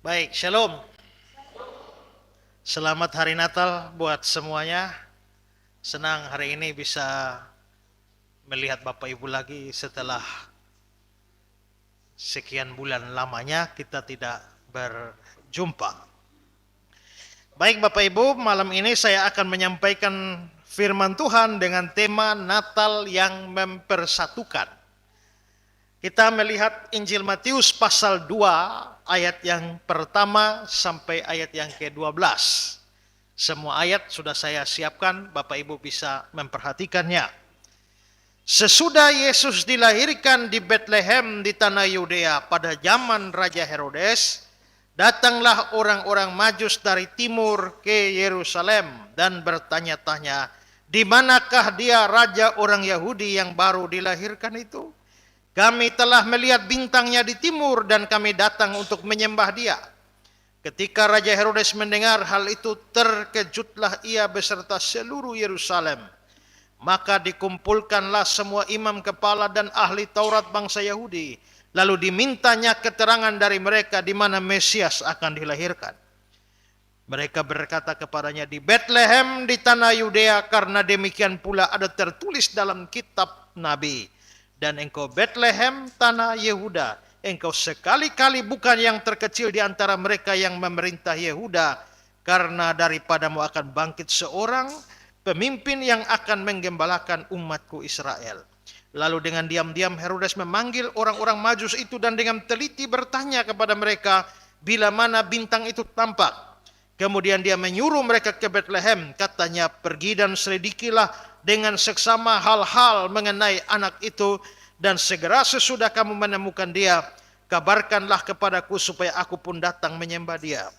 Baik, shalom. Selamat hari Natal buat semuanya. Senang hari ini bisa melihat Bapak Ibu lagi setelah sekian bulan lamanya kita tidak berjumpa. Baik Bapak Ibu, malam ini saya akan menyampaikan firman Tuhan dengan tema Natal yang mempersatukan. Kita melihat Injil Matius pasal 2 ayat yang pertama sampai ayat yang ke-12. Semua ayat sudah saya siapkan, Bapak Ibu bisa memperhatikannya. Sesudah Yesus dilahirkan di Betlehem di tanah Yudea pada zaman Raja Herodes, datanglah orang-orang Majus dari timur ke Yerusalem dan bertanya-tanya, di manakah dia raja orang Yahudi yang baru dilahirkan itu? Kami telah melihat bintangnya di timur dan kami datang untuk menyembah dia. Ketika Raja Herodes mendengar hal itu, terkejutlah ia beserta seluruh Yerusalem. Maka dikumpulkanlah semua imam kepala dan ahli Taurat bangsa Yahudi. Lalu dimintanya keterangan dari mereka di mana Mesias akan dilahirkan. Mereka berkata kepadanya, di Betlehem di tanah Yudea, karena demikian pula ada tertulis dalam kitab Nabi. Dan engkau Betlehem tanah Yehuda, engkau sekali-kali bukan yang terkecil di antara mereka yang memerintah Yehuda, karena daripadamu akan bangkit seorang pemimpin yang akan menggembalakan umatku Israel. Lalu dengan diam-diam Herodes memanggil orang-orang Majus itu dan dengan teliti bertanya kepada mereka bila mana bintang itu tampak. Kemudian dia menyuruh mereka ke Betlehem, katanya, pergi dan selidikilah dengan seksama hal-hal mengenai anak itu, dan segera sesudah kamu menemukan dia, kabarkanlah kepadaku supaya aku pun datang menyembah dia.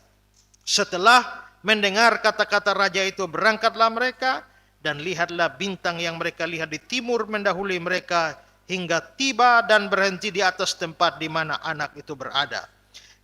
Setelah mendengar kata-kata raja itu, berangkatlah mereka, dan lihatlah bintang yang mereka lihat di timur mendahului mereka hingga tiba dan berhenti di atas tempat di mana anak itu berada.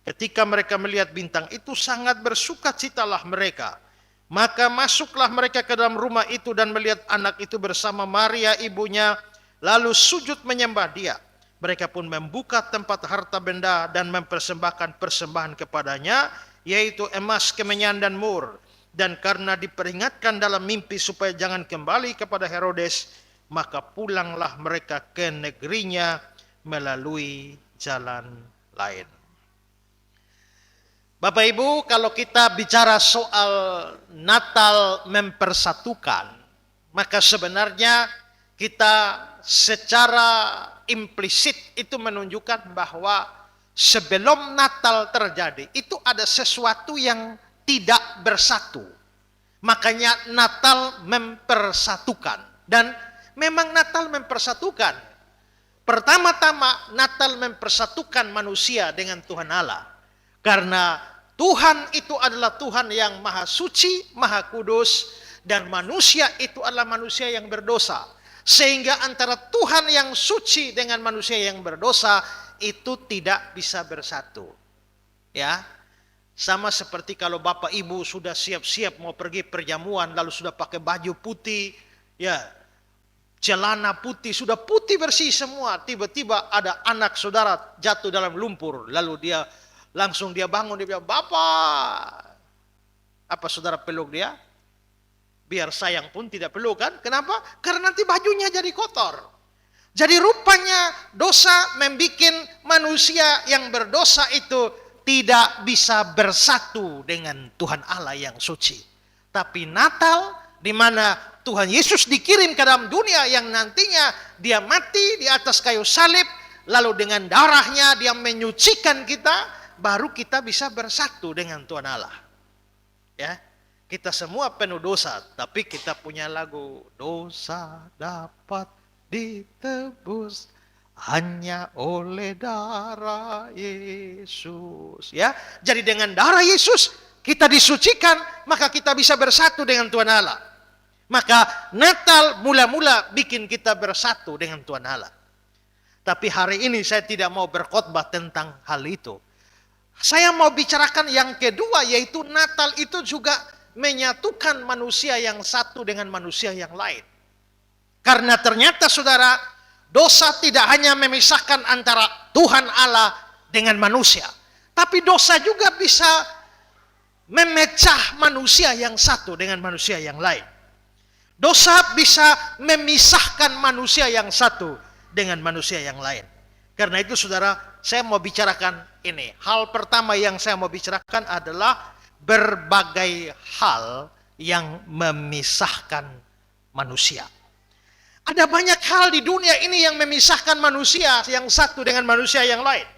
Ketika mereka melihat bintang itu, sangat bersukacitalah mereka. Maka masuklah mereka ke dalam rumah itu dan melihat anak itu bersama Maria ibunya, lalu sujud menyembah dia. Mereka pun membuka tempat harta benda dan mempersembahkan persembahan kepadanya, yaitu emas, kemenyan, dan mur. Dan karena diperingatkan dalam mimpi supaya jangan kembali kepada Herodes, maka pulanglah mereka ke negerinya melalui jalan lain. Bapak Ibu, kalau kita bicara soal Natal mempersatukan, maka sebenarnya kita secara implisit itu menunjukkan bahwa sebelum Natal terjadi, itu ada sesuatu yang tidak bersatu. Makanya Natal mempersatukan. Dan memang Natal mempersatukan. Pertama-tama Natal mempersatukan manusia dengan Tuhan Allah. Karena Tuhan itu adalah Tuhan yang maha suci, maha kudus, dan manusia itu adalah manusia yang berdosa. Sehingga antara Tuhan yang suci dengan manusia yang berdosa itu tidak bisa bersatu. Ya, sama seperti kalau Bapak Ibu sudah siap-siap mau pergi perjamuan, lalu sudah pakai baju putih, ya, celana putih, sudah putih bersih semua. Tiba-tiba ada anak saudara jatuh dalam lumpur, lalu dia langsung bangun, dia bilang, Bapak. Apa saudara peluk dia? Biar sayang pun tidak peluk kan? Kenapa? Karena nanti bajunya jadi kotor. Jadi rupanya dosa membuat manusia yang berdosa itu tidak bisa bersatu dengan Tuhan Allah yang suci. Tapi Natal, di mana Tuhan Yesus dikirim ke dalam dunia yang nantinya dia mati di atas kayu salib, lalu dengan darahnya dia menyucikan kita, baru kita bisa bersatu dengan Tuhan Allah. Ya, kita semua penuh dosa, tapi kita punya lagu, dosa dapat ditebus hanya oleh darah Yesus. Ya, jadi dengan darah Yesus kita disucikan, maka kita bisa bersatu dengan Tuhan Allah. Maka Natal mula-mula bikin kita bersatu dengan Tuhan Allah. Tapi hari ini saya tidak mau berkhotbah tentang hal itu. Saya mau bicarakan yang kedua, yaitu Natal itu juga menyatukan manusia yang satu dengan manusia yang lain. Karena ternyata saudara, dosa tidak hanya memisahkan antara Tuhan Allah dengan manusia, Tapi dosa juga bisa memecah manusia yang satu dengan manusia yang lain. Dosa bisa memisahkan manusia yang satu dengan manusia yang lain. Karena itu saudara, saya mau bicarakan ini. Hal pertama yang saya mau bicarakan adalah berbagai hal yang memisahkan manusia. Ada banyak hal di dunia ini yang memisahkan manusia yang satu dengan manusia yang lain.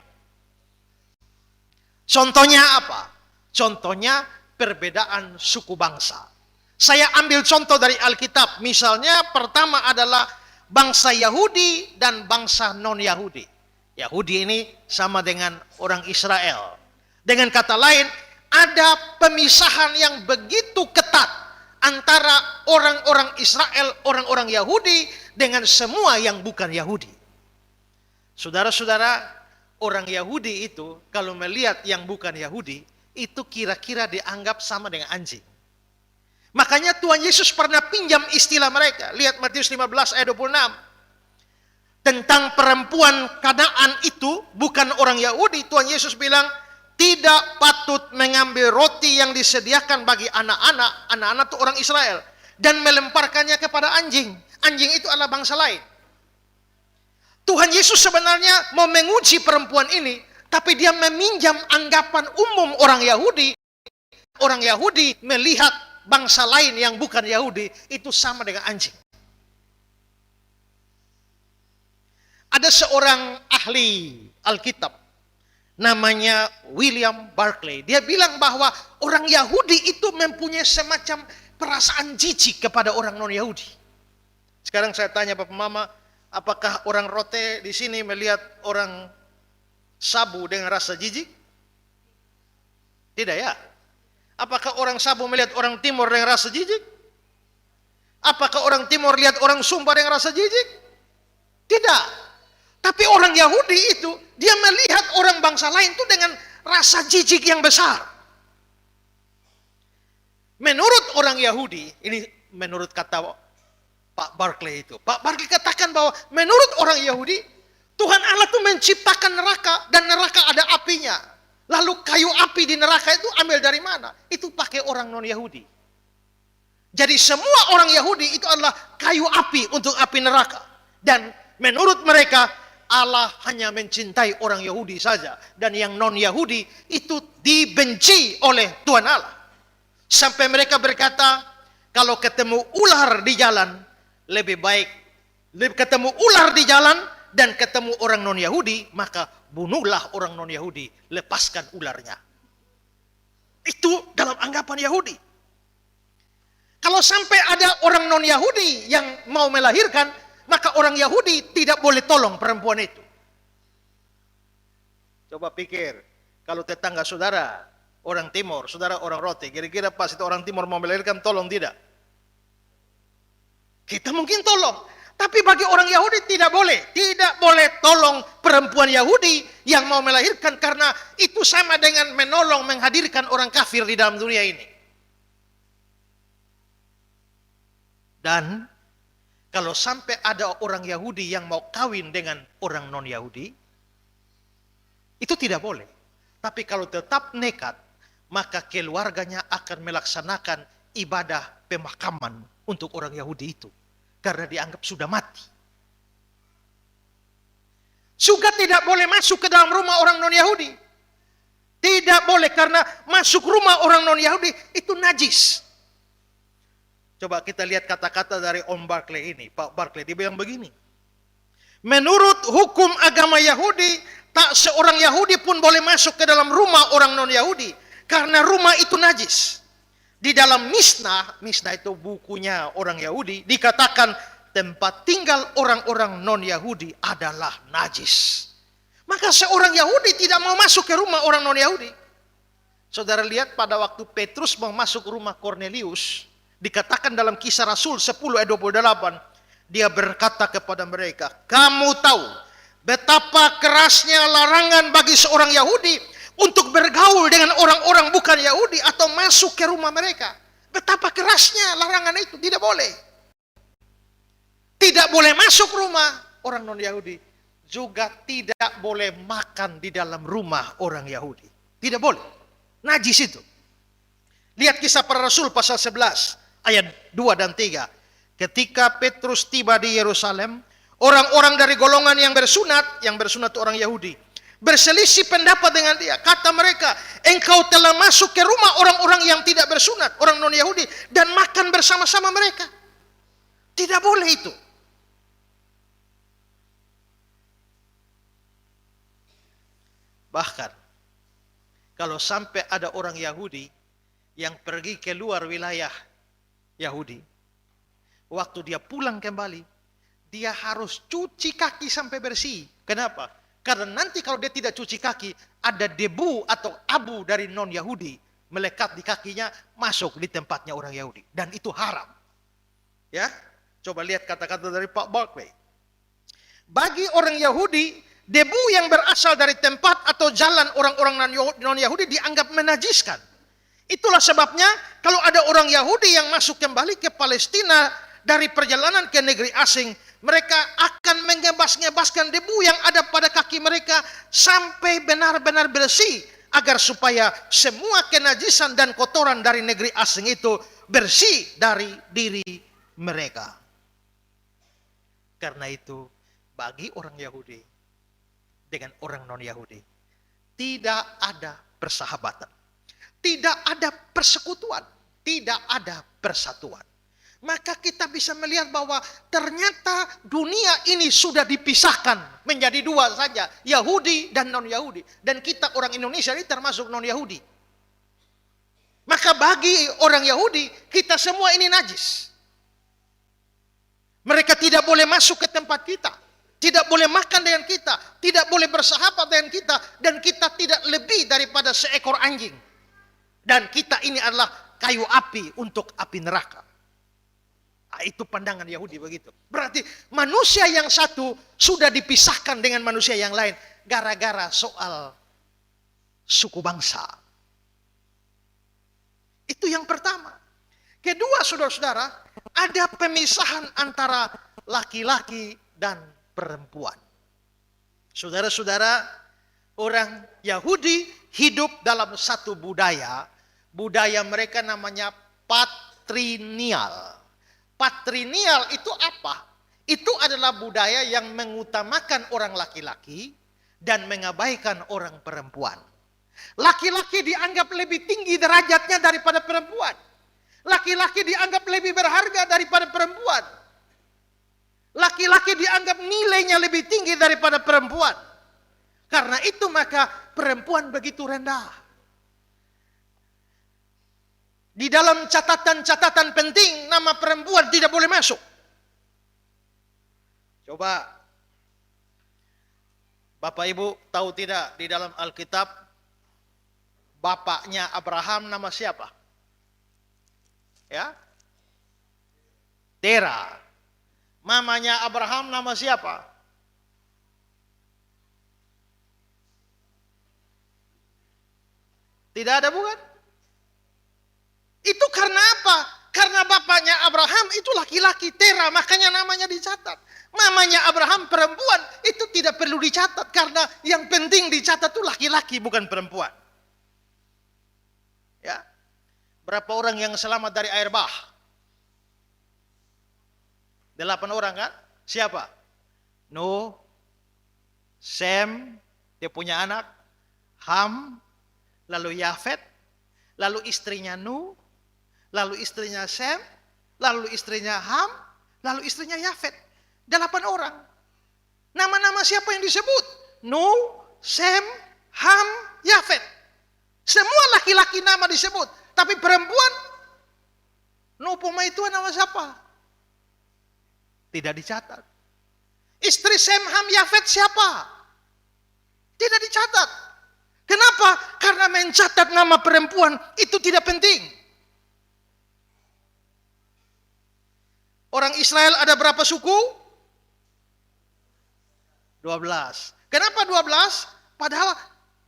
Contohnya apa? Contohnya perbedaan suku bangsa. Saya ambil contoh dari Alkitab. Misalnya pertama adalah bangsa Yahudi dan bangsa non-Yahudi. Yahudi ini sama dengan orang Israel. Dengan kata lain, ada pemisahan yang begitu ketat antara orang-orang Israel, orang-orang Yahudi dengan semua yang bukan Yahudi. Saudara-saudara, orang Yahudi itu kalau melihat yang bukan Yahudi, itu kira-kira dianggap sama dengan anjing. Makanya Tuhan Yesus pernah pinjam istilah mereka. Lihat Matius 15 ayat 26. Tentang perempuan Kanaan itu, bukan orang Yahudi, Tuhan Yesus bilang, tidak patut mengambil roti yang disediakan bagi anak-anak. Anak-anak itu orang Israel. Dan melemparkannya kepada anjing. Anjing itu adalah bangsa lain. Tuhan Yesus sebenarnya mau menguji perempuan ini. Tapi dia meminjam anggapan umum orang Yahudi. Orang Yahudi melihat bangsa lain yang bukan Yahudi itu sama dengan anjing. Ada seorang ahli Alkitab. Namanya William Barclay. Dia bilang bahwa orang Yahudi itu mempunyai semacam perasaan jijik kepada orang non-Yahudi. Sekarang saya tanya Bapak Mama, apakah orang Rote di sini melihat orang Sabu dengan rasa jijik? Tidak ya? Apakah orang Sabu melihat orang Timur dengan rasa jijik? Apakah orang Timur lihat orang Sumba dengan rasa jijik? Tidak. Tapi orang Yahudi itu, dia melihat orang bangsa lain itu dengan rasa jijik yang besar. Menurut orang Yahudi, ini menurut kata Pak Barclay itu. Pak Barclay katakan bahwa menurut orang Yahudi, Tuhan Allah itu menciptakan neraka dan neraka ada apinya. Lalu kayu api di neraka itu ambil dari mana? Itu pakai orang non-Yahudi. Jadi semua orang Yahudi itu adalah kayu api untuk api neraka. Dan menurut mereka, Allah hanya mencintai orang Yahudi saja. Dan yang non-Yahudi itu dibenci oleh Tuhan Allah. Sampai mereka berkata, kalau ketemu ular di jalan, lebih baik ketemu ular di jalan dan ketemu orang non-Yahudi, maka bunuhlah orang non-Yahudi, lepaskan ularnya. Itu dalam anggapan Yahudi. Kalau sampai ada orang non-Yahudi yang mau melahirkan, maka orang Yahudi tidak boleh tolong perempuan itu. Coba pikir, kalau tetangga saudara, orang Timur, saudara orang Rote, kira-kira pas itu orang Timur mau melahirkan, tolong tidak? Kita mungkin tolong. Tapi bagi orang Yahudi tidak boleh. Tidak boleh tolong perempuan Yahudi yang mau melahirkan, karena itu sama dengan menolong, menghadirkan orang kafir di dalam dunia ini. Dan kalau sampai ada orang Yahudi yang mau kawin dengan orang non-Yahudi, itu tidak boleh. Tapi kalau tetap nekat, maka keluarganya akan melaksanakan ibadah pemakaman untuk orang Yahudi itu. Karena dianggap sudah mati. Juga tidak boleh masuk ke dalam rumah orang non-Yahudi. Tidak boleh, karena masuk rumah orang non-Yahudi itu najis. Coba kita lihat kata-kata dari Om Barclay ini. Pak Barclay, dia bilang begini. Menurut hukum agama Yahudi, tak seorang Yahudi pun boleh masuk ke dalam rumah orang non-Yahudi. Karena rumah itu najis. Di dalam Mishnah itu bukunya orang Yahudi, dikatakan tempat tinggal orang-orang non-Yahudi adalah najis. Maka seorang Yahudi tidak mau masuk ke rumah orang non-Yahudi. Saudara lihat pada waktu Petrus mau masuk rumah Cornelius, dikatakan dalam Kisah Rasul 10 ayat 28, dia berkata kepada mereka, kamu tahu betapa kerasnya larangan bagi seorang Yahudi untuk bergaul dengan orang-orang bukan Yahudi atau masuk ke rumah mereka. Betapa kerasnya larangan itu, tidak boleh. Tidak boleh masuk rumah orang non-Yahudi. Juga tidak boleh makan di dalam rumah orang Yahudi. Tidak boleh. Najis itu. Lihat Kisah Para Rasul pasal 11 ayat 2 dan 3. Ketika Petrus tiba di Yerusalem, orang-orang dari golongan yang bersunat itu orang Yahudi, berselisih pendapat dengan dia. Kata mereka, engkau telah masuk ke rumah orang-orang yang tidak bersunat, orang non-Yahudi, dan makan bersama-sama mereka. Tidak boleh itu. Bahkan, kalau sampai ada orang Yahudi yang pergi ke luar wilayah Yahudi, waktu dia pulang kembali, dia harus cuci kaki sampai bersih. Kenapa? Karena nanti kalau dia tidak cuci kaki, ada debu atau abu dari non-Yahudi melekat di kakinya, masuk di tempatnya orang Yahudi. Dan itu haram. Ya, coba lihat kata-kata dari Pak Barclay. Bagi orang Yahudi, debu yang berasal dari tempat atau jalan orang-orang non-Yahudi dianggap menajiskan. Itulah sebabnya kalau ada orang Yahudi yang masuk kembali ke Palestina dari perjalanan ke negeri asing, mereka akan mengebas-ngebaskan debu yang ada pada kaki mereka sampai benar-benar bersih, agar supaya semua kenajisan dan kotoran dari negeri asing itu bersih dari diri mereka. Karena itu, bagi orang Yahudi dengan orang non-Yahudi tidak ada persahabatan, tidak ada persekutuan, tidak ada persatuan. Maka kita bisa melihat bahwa ternyata dunia ini sudah dipisahkan menjadi dua saja, Yahudi dan non-Yahudi. Dan kita orang Indonesia ini termasuk non-Yahudi. Maka bagi orang Yahudi, kita semua ini najis. Mereka tidak boleh masuk ke tempat kita, tidak boleh makan dengan kita, tidak boleh bersahabat dengan kita, dan kita tidak lebih daripada seekor anjing. Dan kita ini adalah kayu api untuk api neraka. Itu pandangan Yahudi begitu. Berarti manusia yang satu sudah dipisahkan dengan manusia yang lain gara-gara soal suku bangsa. Itu yang pertama. Kedua, saudara-saudara, ada pemisahan antara laki-laki dan perempuan. Saudara-saudara, orang Yahudi hidup dalam satu budaya. Budaya mereka namanya patrinial. Patrinial itu apa? Itu adalah budaya yang mengutamakan orang laki-laki dan mengabaikan orang perempuan. Laki-laki dianggap lebih tinggi derajatnya daripada perempuan. Laki-laki dianggap lebih berharga daripada perempuan. Laki-laki dianggap nilainya lebih tinggi daripada perempuan. Karena itu maka perempuan begitu rendah. Di dalam catatan-catatan penting, nama perempuan tidak boleh masuk. Coba, Bapak Ibu tahu tidak, di dalam Alkitab, bapaknya Abraham nama siapa? Ya? Tera. Mamanya Abraham nama siapa? Tidak ada, bukan? Itu karena apa? Karena bapaknya Abraham itu laki-laki, Tera, makanya namanya dicatat. Mamanya Abraham perempuan, itu tidak perlu dicatat, karena yang penting dicatat itu laki-laki, bukan perempuan. Ya, berapa orang yang selamat dari air bah? 8 orang kan? Siapa? Nuh, Sem, dia punya anak, Ham, lalu Yafet, lalu istrinya Nuh, lalu istrinya Sem, lalu istrinya Ham, lalu istrinya Yafet. 8 orang. Nama-nama siapa yang disebut? Nuh, Sem, Ham, Yafet. Semua laki-laki nama disebut. Tapi perempuan, Nuh Puma itu nama siapa? Tidak dicatat. Istri Sem, Ham, Yafet siapa? Tidak dicatat. Kenapa? Karena mencatat nama perempuan itu tidak penting. Orang Israel ada berapa suku? 12. Kenapa 12? Padahal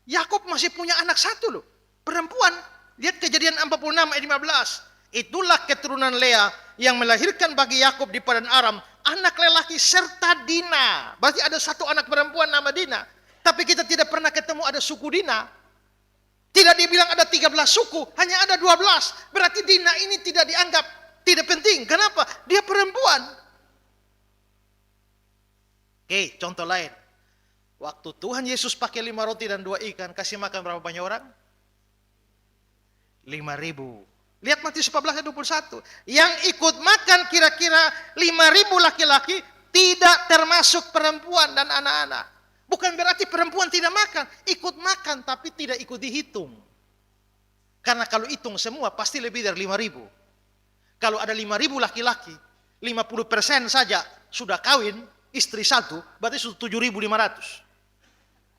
Yakub masih punya anak satu loh. Perempuan. Lihat Kejadian 46 ayat 15. Itulah keturunan Lea yang melahirkan bagi Yakub di padang Aram anak lelaki serta Dina. Berarti ada satu anak perempuan nama Dina. Tapi kita tidak pernah ketemu ada suku Dina. Tidak dibilang ada 13 suku, hanya ada 12. Berarti Dina ini tidak dianggap tidak penting. Kenapa? Dia perempuan. Oke, contoh lain. Waktu Tuhan Yesus pakai 5 roti dan 2 ikan, kasih makan berapa banyak orang? 5.000. Lihat Matius 14 ayat 21. Yang ikut makan kira-kira 5.000 laki-laki, tidak termasuk perempuan dan anak-anak. Bukan berarti perempuan tidak makan, ikut makan tapi tidak ikut dihitung. Karena kalau hitung semua pasti lebih dari 5.000. Kalau ada 5.000 laki-laki, 50% saja sudah kawin, istri satu, berarti sudah 7.500.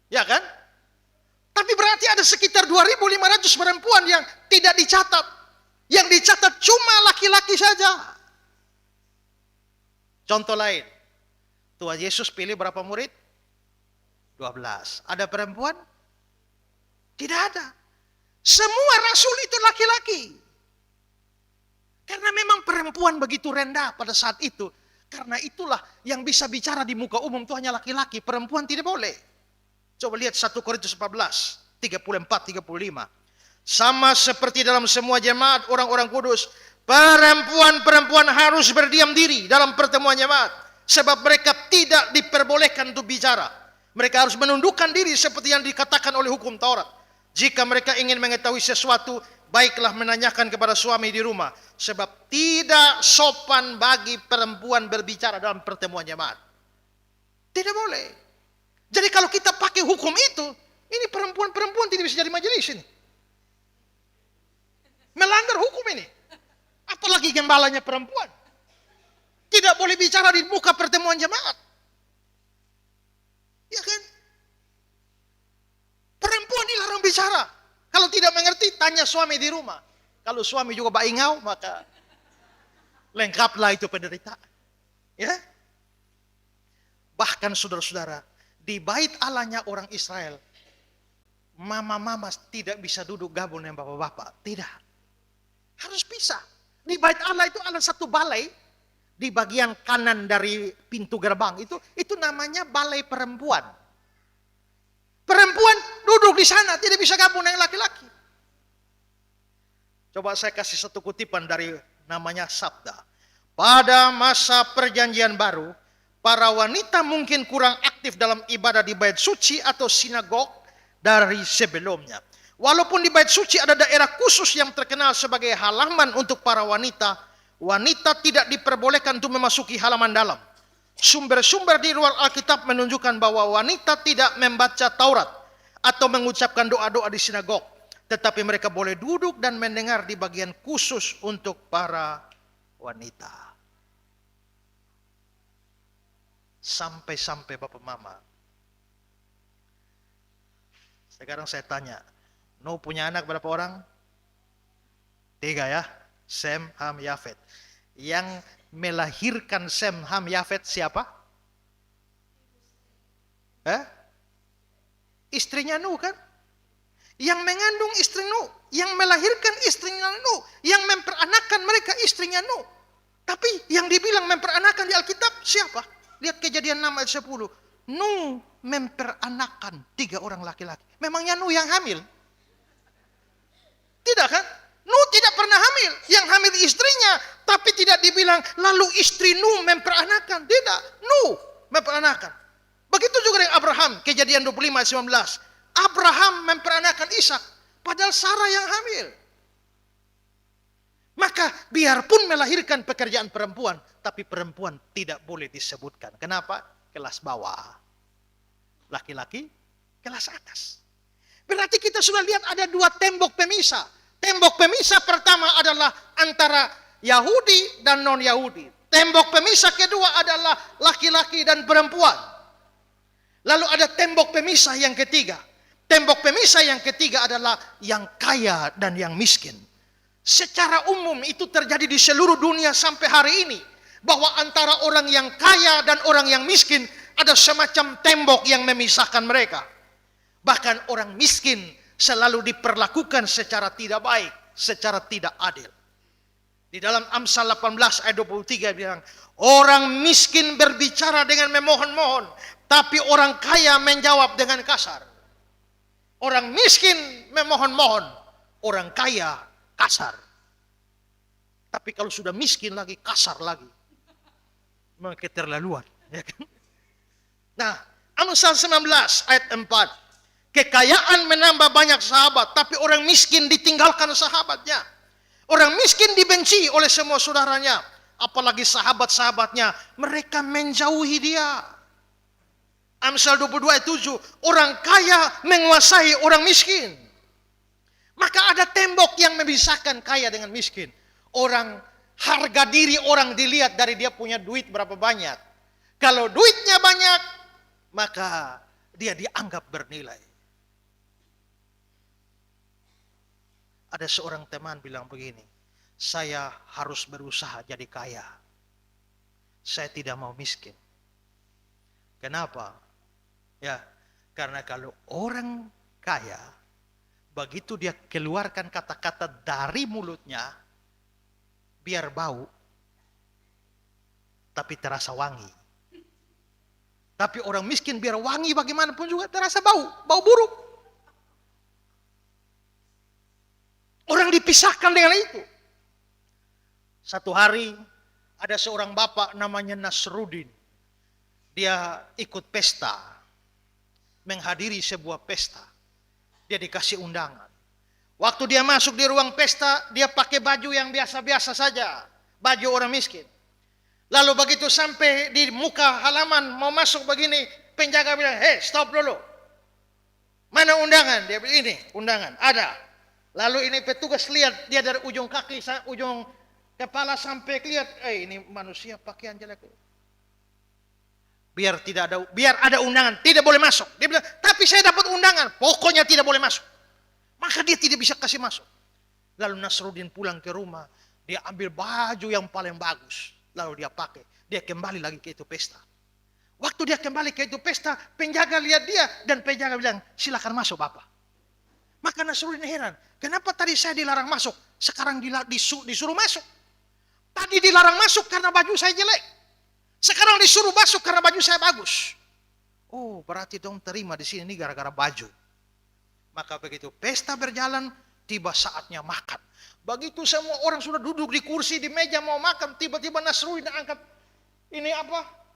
Ya kan? Tapi berarti ada sekitar 2.500 perempuan yang tidak dicatat. Yang dicatat cuma laki-laki saja. Contoh lain. Tuhan Yesus pilih berapa murid? 12. Ada perempuan? Tidak ada. Semua rasul itu laki-laki. Karena memang perempuan begitu rendah pada saat itu. Karena itulah yang bisa bicara di muka umum itu hanya laki-laki. Perempuan tidak boleh. Coba lihat 1 Korintus 14, 34-35. Sama seperti dalam semua jemaat orang-orang kudus, perempuan-perempuan harus berdiam diri dalam pertemuan jemaat. Sebab mereka tidak diperbolehkan untuk bicara. Mereka harus menundukkan diri seperti yang dikatakan oleh hukum Taurat. Jika mereka ingin mengetahui sesuatu, baiklah menanyakan kepada suami di rumah. Sebab tidak sopan bagi perempuan berbicara dalam pertemuan jemaat. Tidak boleh. Jadi kalau kita pakai hukum itu, ini perempuan-perempuan tidak bisa jadi majelis ini. Melanggar hukum ini. Apalagi gembalanya perempuan. Tidak boleh bicara di muka pertemuan jemaat. Ya kan? Perempuan dilarang bicara. Kalau tidak mengerti, tanya suami di rumah. Kalau suami juga baingau, maka lengkaplah itu penderitaan. Ya? Bahkan saudara-saudara, di bait Allahnya orang Israel, mama-mama tidak bisa duduk gabung dengan bapak-bapak. Tidak. Harus bisa. Di bait Allah itu ada satu balai di bagian kanan dari pintu gerbang. Itu namanya balai perempuan. Perempuan duduk di sana, tidak bisa gabung dengan laki-laki. Coba saya kasih satu kutipan dari namanya Sabda. Pada masa perjanjian baru, para wanita mungkin kurang aktif dalam ibadah di bait suci atau sinagog dari sebelumnya. Walaupun di bait suci ada daerah khusus yang terkenal sebagai halaman untuk para wanita, wanita tidak diperbolehkan untuk memasuki halaman dalam. Sumber-sumber di luar Alkitab menunjukkan bahwa wanita tidak membaca Taurat atau mengucapkan doa-doa di sinagog. Tetapi mereka boleh duduk dan mendengar di bagian khusus untuk para wanita. Sampai-sampai Bapak Mama. Sekarang saya tanya, Nuh punya anak berapa orang? 3 ya. Sem, Ham, Yafet. Yang melahirkan Sem, Ham, Yafet siapa? Istrinya Nuh kan? Yang mengandung istri Nuh, yang melahirkan istrinya Nuh, yang memperanakan mereka istrinya Nuh. Tapi yang dibilang memperanakan di Alkitab siapa? Lihat Kejadian 6 ayat 10. Nuh memperanakan 3 orang laki-laki. Memangnya Nuh yang hamil? Tidak kan? Nuh tidak pernah hamil. Yang hamil istrinya. Tapi tidak dibilang lalu istri Nuh memperanakan. Tidak. Nuh memperanakan. Begitu juga dengan Abraham. Kejadian 25 ayat 19. Abraham memperanakan Ishak. Padahal Sarah yang hamil. Maka biarpun melahirkan pekerjaan perempuan. Tapi perempuan tidak boleh disebutkan. Kenapa? Kelas bawah. Laki-laki kelas atas. Berarti kita sudah lihat ada 2 tembok pemisah. Tembok pemisah pertama adalah antara Yahudi dan non-Yahudi. Tembok pemisah kedua adalah laki-laki dan perempuan. Lalu ada tembok pemisah yang ketiga. Tembok pemisah yang ketiga adalah yang kaya dan yang miskin. Secara umum itu terjadi di seluruh dunia sampai hari ini. Bahwa antara orang yang kaya dan orang yang miskin ada semacam tembok yang memisahkan mereka. Bahkan orang miskin selalu diperlakukan secara tidak baik, secara tidak adil. Di dalam Amsal 18 ayat 23 bilang, orang miskin berbicara dengan memohon-mohon, tapi orang kaya menjawab dengan kasar. Orang miskin memohon-mohon, orang kaya kasar. Tapi kalau sudah miskin lagi, kasar lagi. Memang keterlaluan. Ya kan? Nah, Amsal 19 ayat 4. Kekayaan menambah banyak sahabat, tapi orang miskin ditinggalkan sahabatnya. Orang miskin dibenci oleh semua saudaranya. Apalagi sahabat-sahabatnya, mereka menjauhi dia. Amsal 22 ayat 7, orang kaya menguasai orang miskin. Maka ada tembok yang memisahkan kaya dengan miskin. Orang, harga diri orang dilihat dari dia punya duit berapa banyak. Kalau duitnya banyak, maka dia dianggap bernilai. Ada seorang teman bilang begini, saya harus berusaha jadi kaya. Saya tidak mau miskin. Kenapa? Ya, karena kalau orang kaya, begitu dia keluarkan kata-kata dari mulutnya, biar bau, tapi terasa wangi. Tapi orang miskin biar wangi bagaimanapun juga terasa bau, bau buruk. Orang dipisahkan dengan itu. Satu hari ada seorang bapak namanya Nasruddin. Dia ikut pesta. Menghadiri sebuah pesta. Dia dikasih undangan. Waktu dia masuk di ruang pesta, dia pakai baju yang biasa-biasa saja. Baju orang miskin. Lalu begitu sampai di muka halaman mau masuk begini, penjaga bilang, "Hei, stop dulu. Mana undangan?" Dia bilang, "Ini undangan, ada." Lalu ini petugas lihat dia dari ujung kaki, ujung kepala sampai lihat, ini manusia pakaian jelek. Biar ada undangan, tidak boleh masuk. Dia bilang, "Tapi saya dapat undangan, pokoknya tidak boleh masuk." Maka dia tidak bisa kasih masuk. Lalu Nasruddin pulang ke rumah, dia ambil baju yang paling bagus, lalu dia pakai. Dia kembali lagi ke itu pesta. Waktu dia kembali ke itu pesta, penjaga lihat dia dan penjaga bilang, "Silakan masuk Bapak." Maka Nasruddin heran, kenapa tadi saya dilarang masuk, sekarang disuruh masuk? Tadi dilarang masuk karena baju saya jelek. Sekarang disuruh masuk karena baju saya bagus. Oh, berarti dong terima di sini gara-gara baju. Maka begitu pesta berjalan, tiba saatnya makan. Begitu semua orang sudah duduk di kursi, di meja mau makan, tiba-tiba Nasruddin angkat ini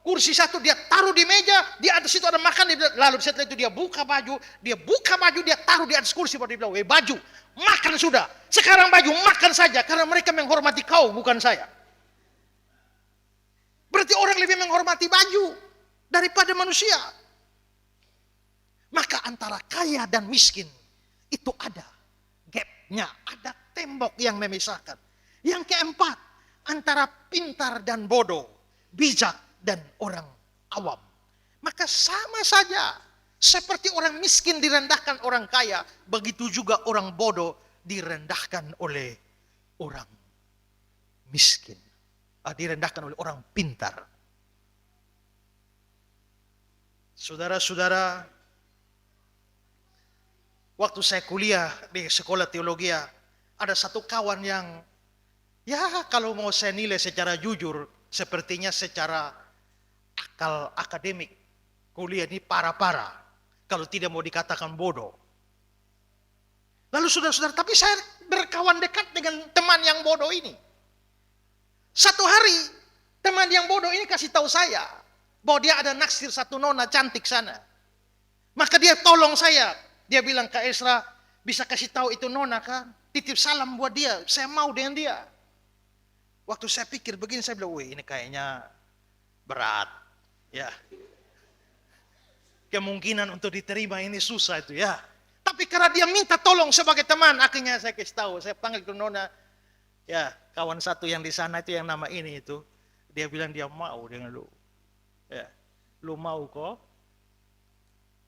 kursi satu, dia taruh di meja, di atas itu ada makan. Lalu setelah itu dia buka baju, dia taruh di atas kursi, baru dia bilang, "Weh baju, makan sudah. Sekarang baju makan saja, karena mereka menghormati kau, bukan saya." Berarti orang lebih menghormati baju daripada manusia. Maka antara kaya dan miskin itu ada gapnya, ada tembok yang memisahkan. Yang keempat, antara pintar dan bodoh, bijak dan orang awam. Maka sama saja, seperti orang miskin direndahkan orang kaya, begitu juga orang bodoh direndahkan oleh orang miskin. Direndahkan oleh orang pintar. Saudara-saudara, waktu saya kuliah di sekolah teologi, ada satu kawan yang, ya kalau mau saya nilai secara jujur, sepertinya secara akal akademik, kuliah ini parah-parah, kalau tidak mau dikatakan bodoh. Lalu saudara-saudara, tapi saya berkawan dekat dengan teman yang bodoh ini. Satu hari, teman yang bodoh ini kasih tahu saya bahwa dia ada naksir satu nona cantik sana. Maka dia tolong saya. Dia bilang, "Kak Esra, bisa kasih tahu itu nona kan? Titip salam buat dia, saya mau dengan dia." Waktu saya pikir begini, saya bilang, "Wih, ini kayaknya berat." Ya. Kemungkinan untuk diterima ini susah itu ya. Tapi karena dia minta tolong sebagai teman, akhirnya saya kasih tahu, saya panggil ke nona. Ya, kawan satu yang di sana itu yang nama ini itu, dia bilang dia mau dengan lu. Ya, lu mau kok?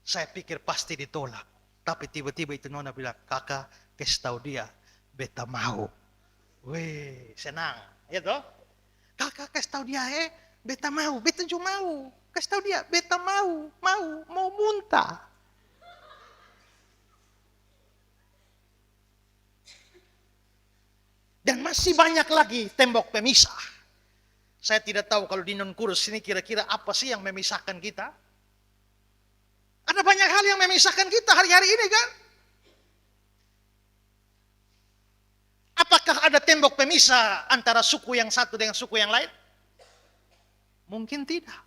Saya pikir pasti ditolak. Tapi tiba-tiba itu nona bilang, "Kakak, kasih tahu dia, beta mau." Weh, senang, ya toh? "Kakak kasih tahu dia, beta mau, beta juga mau." Kasih tahu dia, beta mau muntah. Dan masih banyak lagi tembok pemisah. Saya tidak tahu kalau di non-kurs ini kira-kira apa sih yang memisahkan kita. Ada banyak hal yang memisahkan kita hari-hari ini kan. Apakah ada tembok pemisah antara suku yang satu dengan suku yang lain? Mungkin tidak.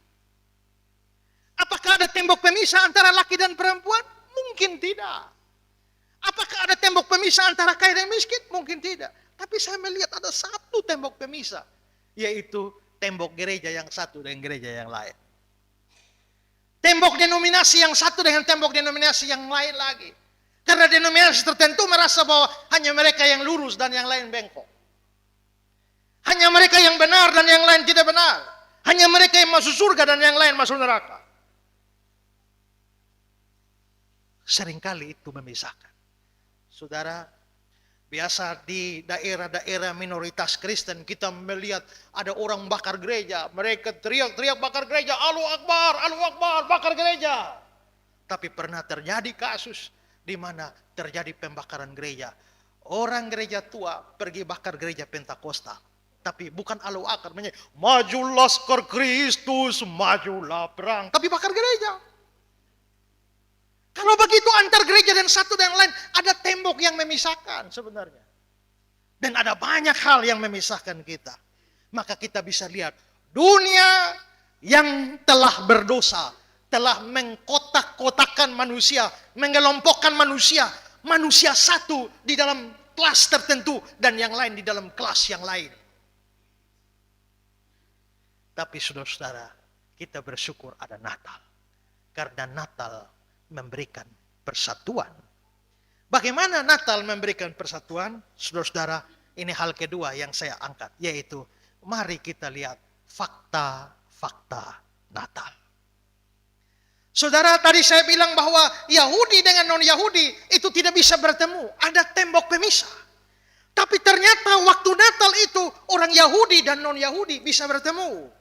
Apakah ada tembok pemisah antara laki dan perempuan? Mungkin tidak. Apakah ada tembok pemisah antara kaya dan miskin? Mungkin tidak. Tapi saya melihat ada satu tembok pemisah, yaitu tembok gereja yang satu dengan gereja yang lain. Tembok denominasi yang satu dengan tembok denominasi yang lain lagi. Karena denominasi tertentu merasa bahwa hanya mereka yang lurus dan yang lain bengkok. Hanya mereka yang benar dan yang lain tidak benar. Hanya mereka yang masuk surga dan yang lain masuk neraka. Seringkali itu memisahkan. Saudara, biasa di daerah-daerah minoritas Kristen kita melihat ada orang bakar gereja. Mereka teriak-teriak bakar gereja, Allahu Akbar, bakar gereja. Tapi pernah terjadi kasus di mana terjadi pembakaran gereja. Orang gereja tua pergi bakar gereja Pentakosta. Tapi bukan Allahu Akbar, majulah laskar Kristus, majulah perang. Tapi bakar gereja. Kalau begitu antar gereja dan satu dan lain, ada tembok yang memisahkan sebenarnya. Dan ada banyak hal yang memisahkan kita. Maka kita bisa lihat, dunia yang telah berdosa, telah mengkotak-kotakan manusia, mengelompokkan manusia. Manusia satu di dalam kelas tertentu, dan yang lain di dalam kelas yang lain. Tapi saudara-saudara, kita bersyukur ada Natal. Karena Natal memberikan persatuan. Bagaimana Natal memberikan persatuan? Saudara-saudara, ini hal kedua yang saya angkat, yaitu mari kita lihat fakta-fakta Natal. Saudara, tadi saya bilang bahwa Yahudi dengan non-Yahudi itu tidak bisa bertemu. Ada tembok pemisah. Tapi ternyata waktu Natal itu orang Yahudi dan non-Yahudi bisa bertemu.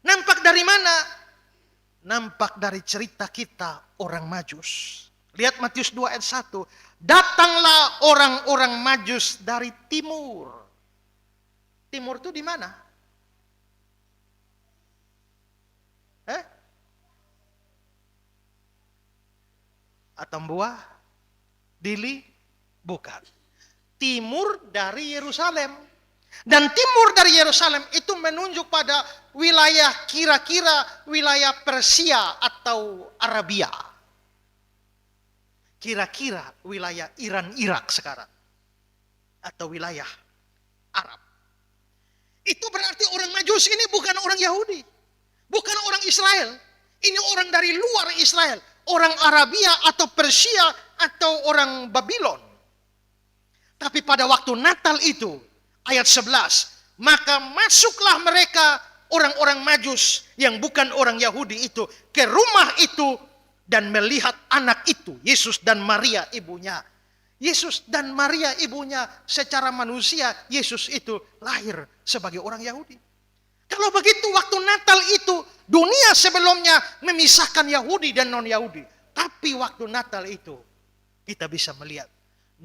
Nampak dari mana? Nampak dari cerita kita orang Majus. Lihat Matius 2 ayat 1. Datanglah orang-orang Majus dari timur. Timur itu di mana? Atambua? Dili? Bukan. Timur dari Yerusalem. Dan timur dari Yerusalem itu menunjuk pada wilayah kira-kira wilayah Persia atau Arabia. Kira-kira wilayah Iran, Irak sekarang. Atau wilayah Arab. Itu berarti orang Majus ini bukan orang Yahudi. Bukan orang Israel. Ini orang dari luar Israel. Orang Arabia atau Persia atau orang Babylon. Tapi pada waktu Natal itu, ayat 11, maka masuklah mereka orang-orang Majus yang bukan orang Yahudi itu ke rumah itu dan melihat anak itu, Yesus dan Maria ibunya. Yesus dan Maria ibunya secara manusia, Yesus itu lahir sebagai orang Yahudi. Kalau begitu waktu Natal itu dunia sebelumnya memisahkan Yahudi dan non-Yahudi. Tapi waktu Natal itu kita bisa melihat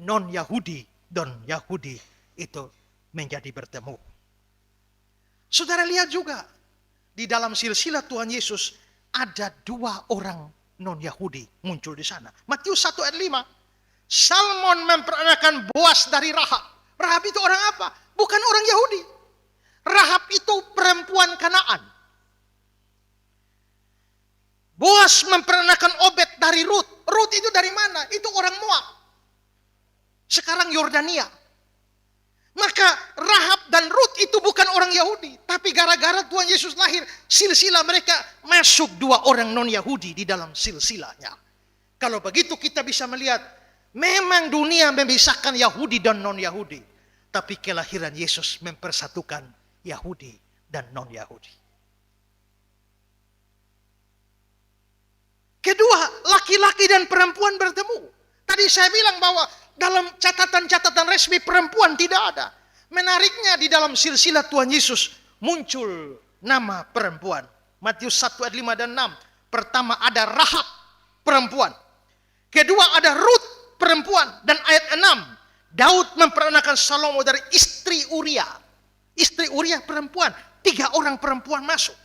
non-Yahudi dan Yahudi itu menjadi bertemu. Saudara lihat juga di dalam silsilah Tuhan Yesus ada dua orang non-Yahudi muncul di sana. Matius 1 ayat 5. Salmon memperanakan Boas dari Rahab. Rahab itu orang apa? Bukan orang Yahudi. Rahab itu perempuan Kanaan. Boas memperanakan Obed dari Rut. Rut itu dari mana? Itu orang Moab. Sekarang Yordania. Maka Rahab dan Rut itu bukan orang Yahudi. Tapi gara-gara Tuhan Yesus lahir, silsilah mereka masuk dua orang non-Yahudi di dalam silsilahnya. Kalau begitu kita bisa melihat, memang dunia memisahkan Yahudi dan non-Yahudi. Tapi kelahiran Yesus mempersatukan Yahudi dan non-Yahudi. Kedua, laki-laki dan perempuan bertemu. Tadi saya bilang bahwa dalam catatan-catatan resmi perempuan tidak ada. Menariknya di dalam silsilah Tuhan Yesus muncul nama perempuan. Matius 1 ayat 5 dan 6. Pertama ada Rahab perempuan. Kedua ada Rut perempuan. Dan ayat 6. Daud memperanakan Salomo dari istri Uria. Istri Uria perempuan. 3 orang perempuan masuk.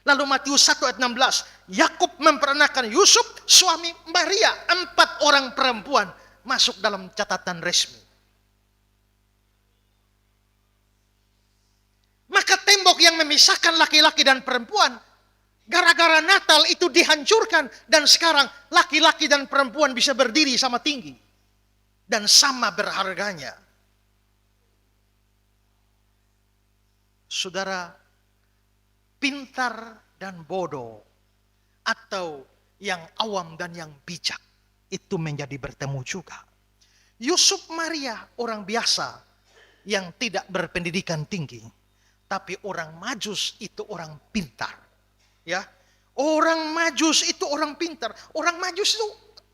Lalu Matius 1 ayat 16. Yakub memperanakan Yusuf suami Maria. 4 orang perempuan masuk dalam catatan resmi. memisahkan laki-laki dan perempuan. Gara-gara Natal itu dihancurkan. Dan sekarang laki-laki dan perempuan bisa berdiri sama tinggi. Dan sama berharganya. Saudara, pintar dan bodoh. Atau yang awam dan yang bijak. Itu menjadi bertemu juga. Yusuf Maria orang biasa. Yang tidak berpendidikan tinggi. Tapi orang Majus itu orang pintar. Ya, orang Majus itu orang pintar. Orang Majus itu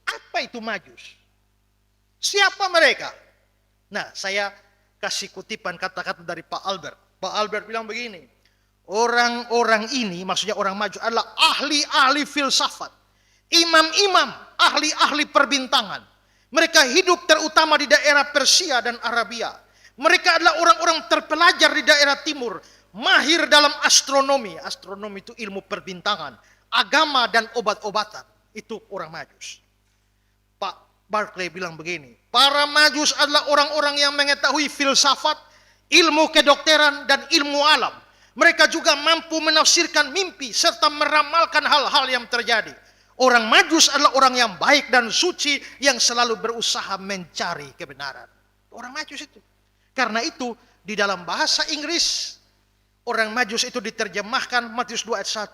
apa itu Majus? Siapa mereka? Nah, saya kasih kutipan kata-kata dari Pak Albert. Pak Albert bilang begini, orang-orang ini, maksudnya orang Majus adalah ahli-ahli filsafat, imam-imam, ahli-ahli perbintangan. Mereka hidup terutama di daerah Persia dan Arabia. Mereka adalah orang-orang terpelajar di daerah timur. Mahir dalam astronomi. Astronomi itu ilmu perbintangan. Agama dan obat-obatan. Itu orang Majus. Pak Barclay bilang begini. Para Majus adalah orang-orang yang mengetahui filsafat, ilmu kedokteran, dan ilmu alam. Mereka juga mampu menafsirkan mimpi serta meramalkan hal-hal yang terjadi. Orang Majus adalah orang yang baik dan suci yang selalu berusaha mencari kebenaran. Orang Majus itu. Karena itu di dalam bahasa Inggris orang Majus itu diterjemahkan Matius 2 ayat 1.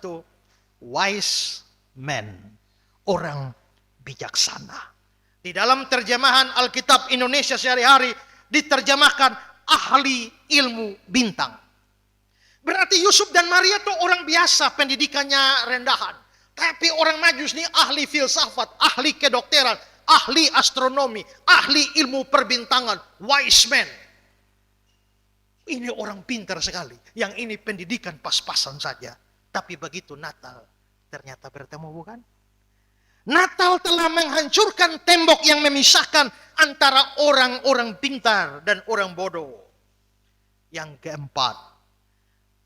Wise men. Orang bijaksana. Di dalam terjemahan Alkitab Indonesia sehari-hari diterjemahkan ahli ilmu bintang. Berarti Yusuf dan Maria itu orang biasa, pendidikannya rendahan. Tapi orang Majus ini ahli filsafat, ahli kedokteran, ahli astronomi, ahli ilmu perbintangan, wise men. Ini orang pintar sekali. Yang ini pendidikan pas-pasan saja. Tapi begitu Natal, ternyata bertemu bukan? Natal telah menghancurkan tembok yang memisahkan antara orang-orang pintar dan orang bodoh. Yang keempat,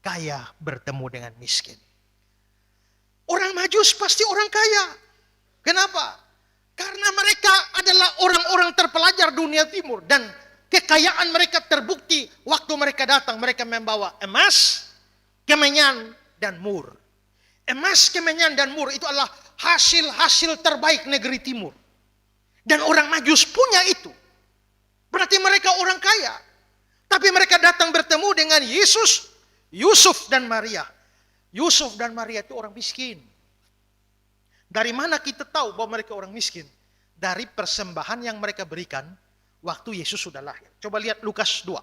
kaya bertemu dengan miskin. Orang Majus pasti orang kaya. Kenapa? Karena mereka adalah orang-orang terpelajar dunia timur. Dan kekayaan mereka terbukti waktu mereka datang. Mereka membawa emas, kemenyan, dan mur. Emas, kemenyan, dan mur itu adalah hasil-hasil terbaik negeri timur. Dan orang Majus punya itu. Berarti mereka orang kaya. Tapi mereka datang bertemu dengan Yesus, Yusuf dan Maria. Yusuf dan Maria itu orang miskin. Dari mana kita tahu bahwa mereka orang miskin? Dari persembahan yang mereka berikan waktu Yesus sudah lahir. Coba lihat Lukas 2,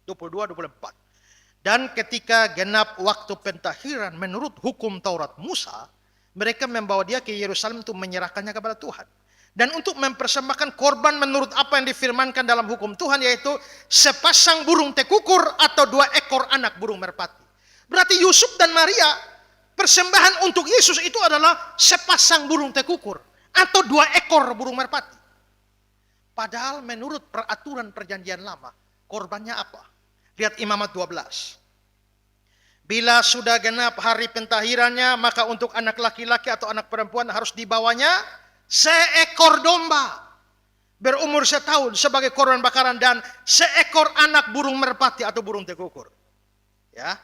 22-24. Dan ketika genap waktu pentahiran menurut hukum Taurat Musa, mereka membawa dia ke Yerusalem untuk menyerahkannya kepada Tuhan. Dan untuk mempersembahkan korban menurut apa yang difirmankan dalam hukum Tuhan, yaitu sepasang burung tekukur atau 2 ekor anak burung merpati. Berarti Yusuf dan Maria, persembahan untuk Yesus itu adalah sepasang burung tekukur atau 2 ekor burung merpati. Padahal menurut peraturan perjanjian lama, korbannya apa? Lihat Imamat 12. Bila sudah genap hari pentahirannya, maka untuk anak laki-laki atau anak perempuan harus dibawanya seekor domba berumur 1 tahun sebagai korban bakaran dan seekor anak burung merpati atau burung tekukur. Ya.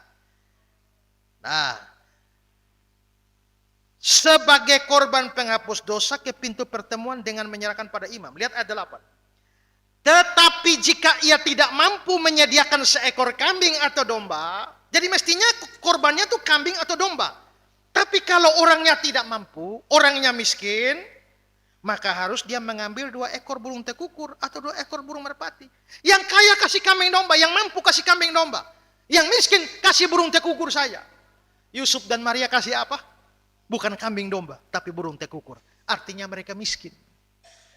Nah, sebagai korban penghapus dosa ke pintu pertemuan dengan menyerahkan pada imam. Lihat ayat 8. Tetapi jika ia tidak mampu menyediakan seekor kambing atau domba, jadi mestinya korbannya tuh kambing atau domba. Tapi kalau orangnya tidak mampu, orangnya miskin, maka harus dia mengambil 2 ekor burung tekukur atau 2 ekor burung merpati. Yang kaya kasih kambing domba, yang mampu kasih kambing domba. Yang miskin kasih burung tekukur saja. Yusuf dan Maria kasih apa? Bukan kambing domba, tapi burung tekukur. Artinya mereka miskin.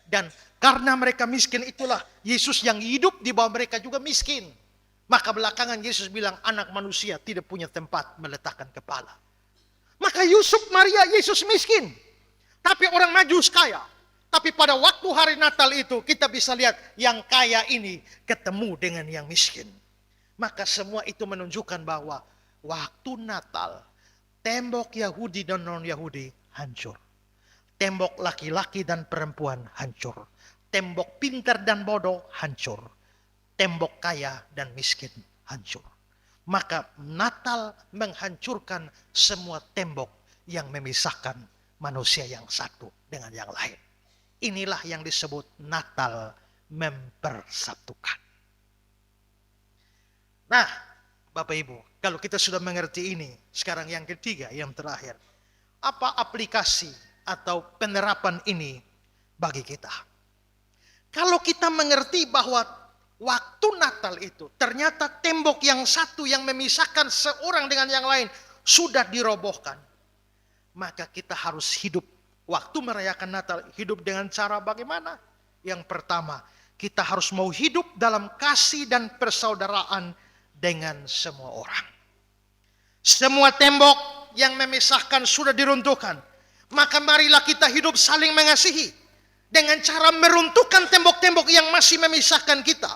Dan karena mereka miskin itulah Yesus yang hidup di bawah mereka juga miskin. Maka belakangan Yesus bilang anak manusia tidak punya tempat meletakkan kepala. Maka Yusuf, Maria, Yesus miskin. Tapi orang Majus kaya. Tapi pada waktu hari Natal itu kita bisa lihat yang kaya ini ketemu dengan yang miskin. Maka semua itu menunjukkan bahwa waktu Natal tembok Yahudi dan non-Yahudi hancur. Tembok laki-laki dan perempuan hancur. Tembok pintar dan bodoh hancur. Tembok kaya dan miskin hancur. maka Natal menghancurkan semua tembok yang memisahkan manusia yang satu dengan yang lain. Inilah yang disebut Natal mempersatukan. Nah, Bapak Ibu, kalau kita sudah mengerti ini, sekarang yang ketiga, yang terakhir. Apa aplikasi atau penerapan ini bagi kita? Kalau kita mengerti bahwa waktu Natal itu ternyata tembok yang satu yang memisahkan seorang dengan yang lain sudah dirobohkan, maka kita harus hidup waktu merayakan Natal, hidup dengan cara bagaimana? Yang pertama, kita harus mau hidup dalam kasih dan persaudaraan dengan semua orang. Semua tembok yang memisahkan sudah diruntuhkan. Maka marilah kita hidup saling mengasihi dengan cara meruntuhkan tembok-tembok yang masih memisahkan kita.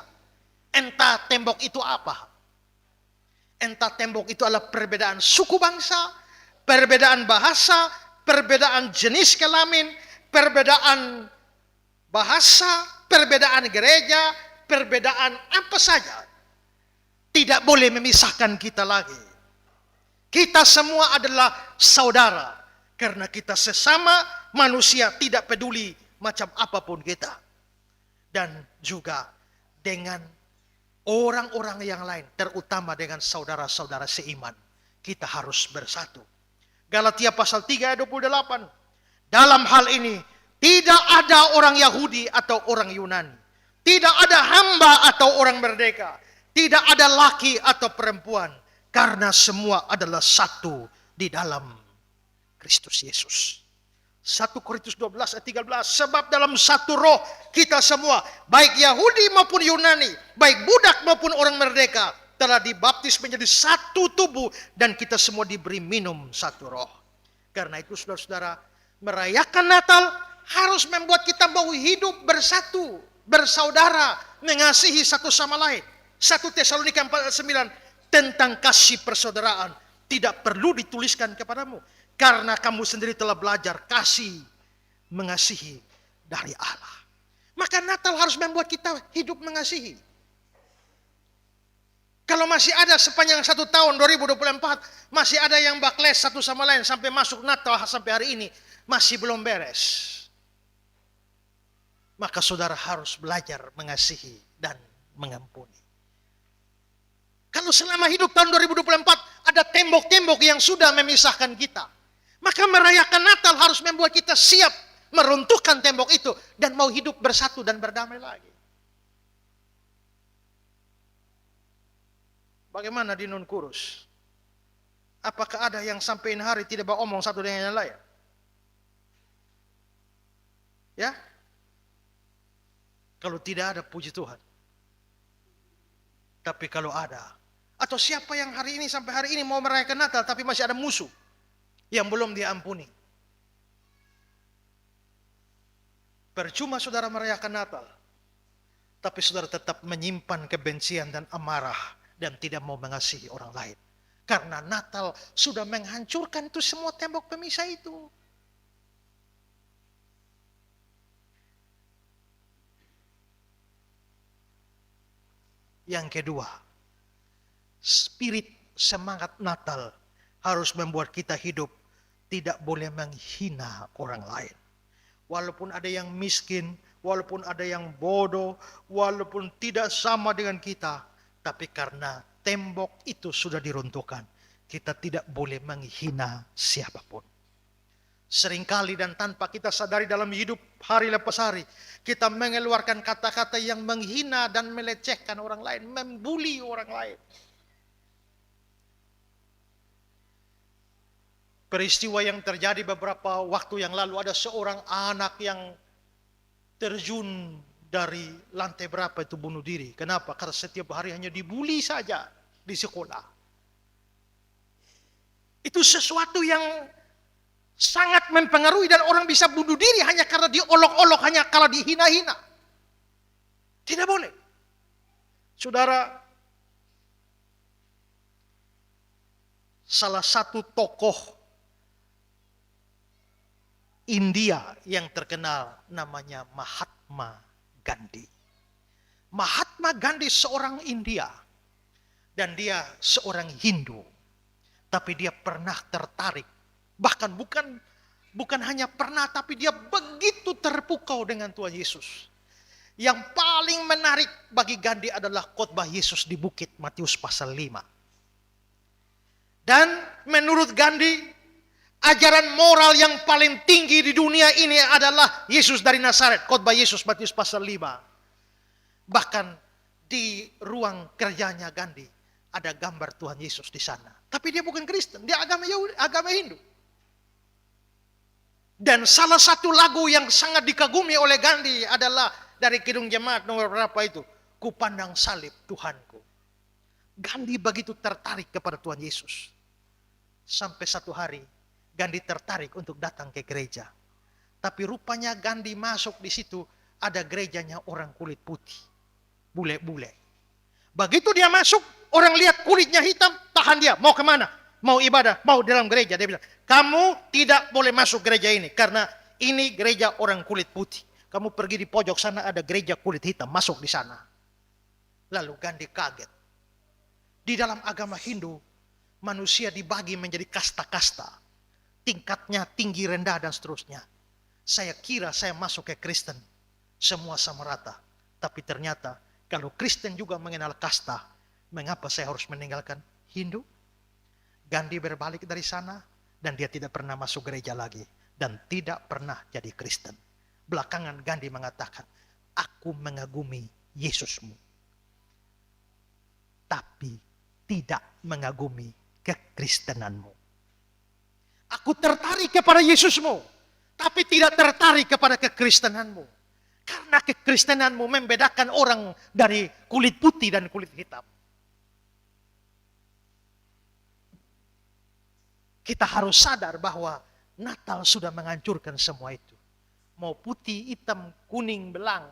Entah tembok itu apa? Entah tembok itu adalah perbedaan suku bangsa, perbedaan bahasa, perbedaan jenis kelamin, perbedaan bahasa, perbedaan gereja, perbedaan apa saja. Tidak boleh memisahkan kita lagi. Kita semua adalah saudara. Karena kita sesama manusia, tidak peduli macam apapun kita. Dan juga dengan orang-orang yang lain, terutama dengan saudara-saudara seiman, kita harus bersatu. Galatia pasal 3 ayat 28. Dalam hal ini, tidak ada orang Yahudi atau orang Yunani. Tidak ada hamba atau orang merdeka. Tidak ada laki atau perempuan. Karena semua adalah satu di dalam Kristus Yesus. 1 Korintus 12 ayat 13. Sebab dalam satu roh kita semua, baik Yahudi maupun Yunani, baik budak maupun orang merdeka, telah dibaptis menjadi satu tubuh, dan kita semua diberi minum satu roh. Karena itu saudara-saudara, merayakan Natal harus membuat kita mau hidup bersatu, bersaudara, mengasihi satu sama lain. 1 Tesalonika 4 ayat 9, tentang kasih persaudaraan tidak perlu dituliskan kepadamu, karena kamu sendiri telah belajar kasih mengasihi dari Allah. Maka Natal harus membuat kita hidup mengasihi. Kalau masih ada sepanjang 1 tahun 2024, masih ada yang backlash satu sama lain sampai masuk Natal sampai hari ini, masih belum beres. Maka saudara harus belajar mengasihi dan mengampuni. Kalau selama hidup tahun 2024 ada tembok-tembok yang sudah memisahkan kita, maka merayakan Natal harus membuat kita siap meruntuhkan tembok itu dan mau hidup bersatu dan berdamai lagi. Bagaimana di Non-Kurus? Apakah ada yang sampai hari tidak beromong satu dengan yang lain? Ya? Kalau tidak ada, puji Tuhan. Tapi kalau ada, atau siapa yang hari ini sampai hari ini mau merayakan Natal tapi masih ada musuh yang belum diampuni. Percuma saudara merayakan Natal, tapi saudara tetap menyimpan kebencian dan amarah dan tidak mau mengasihi orang lain. Karena Natal sudah menghancurkan itu semua tembok pemisah itu. Yang kedua, spirit semangat Natal harus membuat kita hidup tidak boleh menghina orang lain. Walaupun ada yang miskin, walaupun ada yang bodoh, walaupun tidak sama dengan kita, tapi karena tembok itu sudah diruntuhkan, kita tidak boleh menghina siapapun. Seringkali dan tanpa kita sadari dalam hidup hari lepas hari, kita mengeluarkan kata-kata yang menghina dan melecehkan orang lain, membuli orang lain. Peristiwa yang terjadi beberapa waktu yang lalu, ada seorang anak yang terjun dari lantai berapa itu bunuh diri. Kenapa? Karena setiap hari hanya dibuli saja di sekolah. Itu sesuatu yang sangat mempengaruhi dan orang bisa bunuh diri hanya karena diolok-olok, hanya karena dihina-hina. Tidak boleh. Saudara, salah satu tokoh India yang terkenal namanya Mahatma Gandhi. Mahatma Gandhi seorang India. Dan dia seorang Hindu. Tapi dia pernah tertarik. Bahkan bukan hanya pernah, tapi dia begitu terpukau dengan Tuhan Yesus. Yang paling menarik bagi Gandhi adalah khotbah Yesus di bukit, Matius pasal 5. Dan menurut Gandhi, ajaran moral yang paling tinggi di dunia ini adalah Yesus dari Nazaret. Khotbah Yesus Matius pasal 5. Bahkan di ruang kerjanya Gandhi ada gambar Tuhan Yesus di sana. Tapi dia bukan Kristen, dia agama Yahudi, agama Hindu. Dan salah satu lagu yang sangat dikagumi oleh Gandhi adalah dari Kidung Jemaat nomor berapa itu? Ku pandang salib Tuhanku. Gandhi begitu tertarik kepada Tuhan Yesus. Sampai satu hari Gandhi tertarik untuk datang ke gereja. Tapi rupanya Gandhi masuk di situ, ada gerejanya orang kulit putih. Bule-bule. Begitu dia masuk, orang lihat kulitnya hitam, tahan dia. Mau kemana? Mau ibadah, mau dalam gereja. Dia bilang, kamu tidak boleh masuk gereja ini. Karena ini gereja orang kulit putih. Kamu pergi di pojok sana, ada gereja kulit hitam. Masuk di sana. Lalu Gandhi kaget. Di dalam agama Hindu, manusia dibagi menjadi kasta-kasta. Tingkatnya tinggi, rendah, dan seterusnya. Saya kira saya masuk ke Kristen. Semua sama rata. Tapi ternyata, kalau Kristen juga mengenal kasta, mengapa saya harus meninggalkan Hindu? Gandhi berbalik dari sana, dan dia tidak pernah masuk gereja lagi. Dan tidak pernah jadi Kristen. Belakangan Gandhi mengatakan, aku mengagumi Yesusmu. Tapi tidak mengagumi kekristenanmu. Aku tertarik kepada Yesusmu, tapi tidak tertarik kepada kekristenanmu. Karena kekristenanmu membedakan orang dari kulit putih dan kulit hitam. Kita harus sadar bahwa Natal sudah menghancurkan semua itu. Mau putih, hitam, kuning, belang.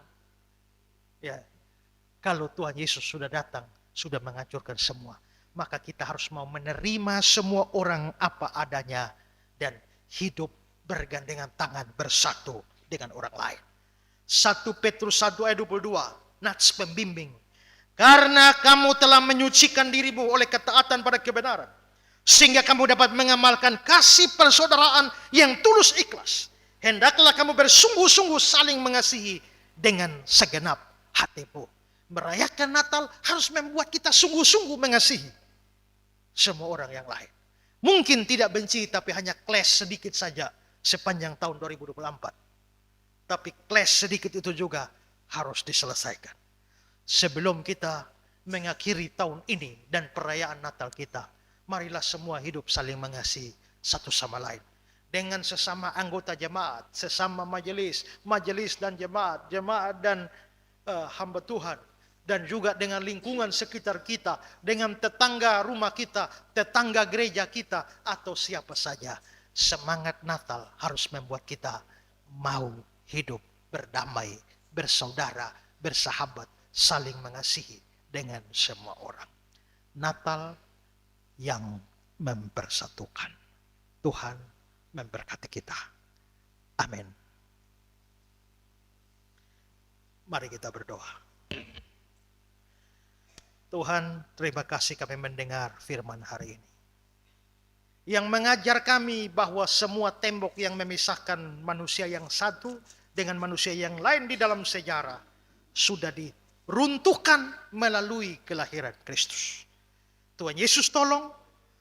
Ya, kalau Tuhan Yesus sudah datang, sudah menghancurkan semua. Maka kita harus mau menerima semua orang apa adanya dan hidup bergandengan tangan bersatu dengan orang lain. 1 Petrus 1 ayat 22, nats pembimbing. Karena kamu telah menyucikan dirimu oleh ketaatan pada kebenaran, sehingga kamu dapat mengamalkan kasih persaudaraan yang tulus ikhlas. Hendaklah kamu bersungguh-sungguh saling mengasihi dengan segenap hatimu. Merayakan Natal harus membuat kita sungguh-sungguh mengasihi semua orang yang lain. Mungkin tidak benci, tapi hanya clash sedikit saja sepanjang tahun 2024. Tapi clash sedikit itu juga harus diselesaikan. Sebelum kita mengakhiri tahun ini dan perayaan Natal kita, marilah semua hidup saling mengasihi satu sama lain. Dengan sesama anggota jemaat, sesama majelis dan jemaat dan hamba Tuhan. Dan juga dengan lingkungan sekitar kita, dengan tetangga rumah kita, tetangga gereja kita, atau siapa saja. Semangat Natal harus membuat kita mau hidup berdamai, bersaudara, bersahabat, saling mengasihi dengan semua orang. Natal yang mempersatukan. Tuhan memberkati kita. Amin. Mari kita berdoa. Tuhan, terima kasih kami mendengar firman hari ini. Yang mengajar kami bahwa semua tembok yang memisahkan manusia yang satu dengan manusia yang lain di dalam sejarah sudah diruntuhkan melalui kelahiran Kristus. Tuhan Yesus tolong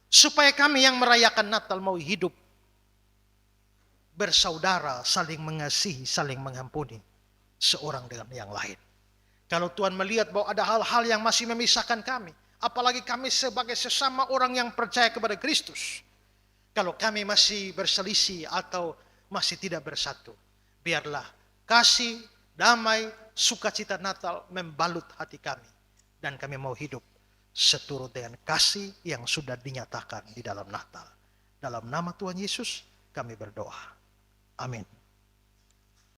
supaya kami yang merayakan Natal mau hidup bersaudara, saling mengasihi, saling mengampuni seorang dengan yang lain. Kalau Tuhan melihat bahwa ada hal-hal yang masih memisahkan kami, apalagi kami sebagai sesama orang yang percaya kepada Kristus, kalau kami masih berselisih atau masih tidak bersatu, biarlah kasih, damai, sukacita Natal membalut hati kami, dan kami mau hidup seturut dengan kasih yang sudah dinyatakan di dalam Natal. Dalam nama Tuhan Yesus kami berdoa. Amin.